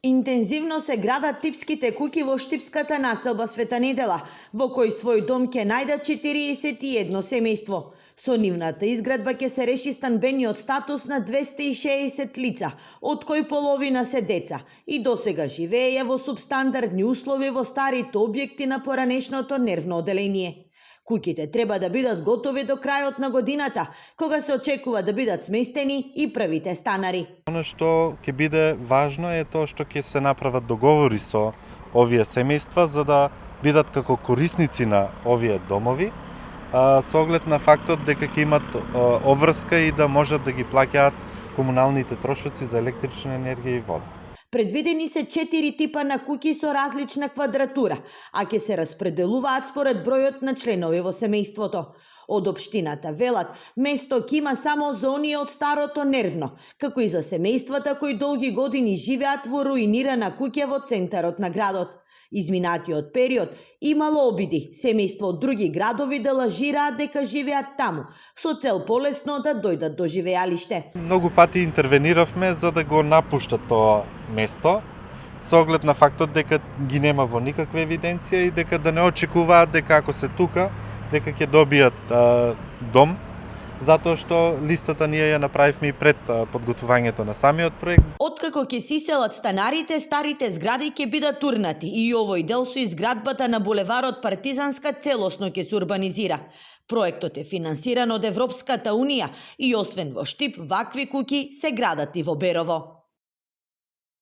Интензивно се градат типските куќи во штипската населба Света Недела, во кој свој дом ќе најдат 41 семејство. Со нивната изградба ќе се реши станбениот статус на 260 лица, од кои половина се деца, и досега живееја во субстандардни услови во старите објекти на поранешното нервно оделение. Куќите треба да бидат готови до крајот на годината, кога се очекува да бидат сместени и првите станари. Оно што ќе биде важно е тоа што ќе се направат договори со овие семејства за да бидат како корисници на овие домови, со оглед на фактот дека ќе имат обврска и да можат да ги плаќаат комуналните трошоци за електрична енергија и вода. Предвидени се 4 типа на куќи со различна квадратура, а ќе се распределуваат според бројот на членови во семејството. Од општината велат, место ќе има само за оние од старото нервно, како и за семејствата кои долги години живеат во руинирана куќа во центарот на градот. Изминатиот период имало обиди семејства од други градови да лажираат дека живеат таму, со цел полесно да дојдат до живеалиште. Многу пати интервениравме за да го напуштат тоа место, со оглед на фактот дека ги нема во никаква евиденција и дека да не очекуваат дека ако се тука, дека ќе добијат дом, затоа што листата ние ја направивме и пред подготвувањето на самиот проект. Откако ќе се иселат станарите, старите згради ќе бидат урнати и овој дел со изградбата на булеварот Партизанска целосно ќе се урбанизира. Проектот е финансиран од Европската унија и освен во Штип, вакви куќи се градат и во Берово.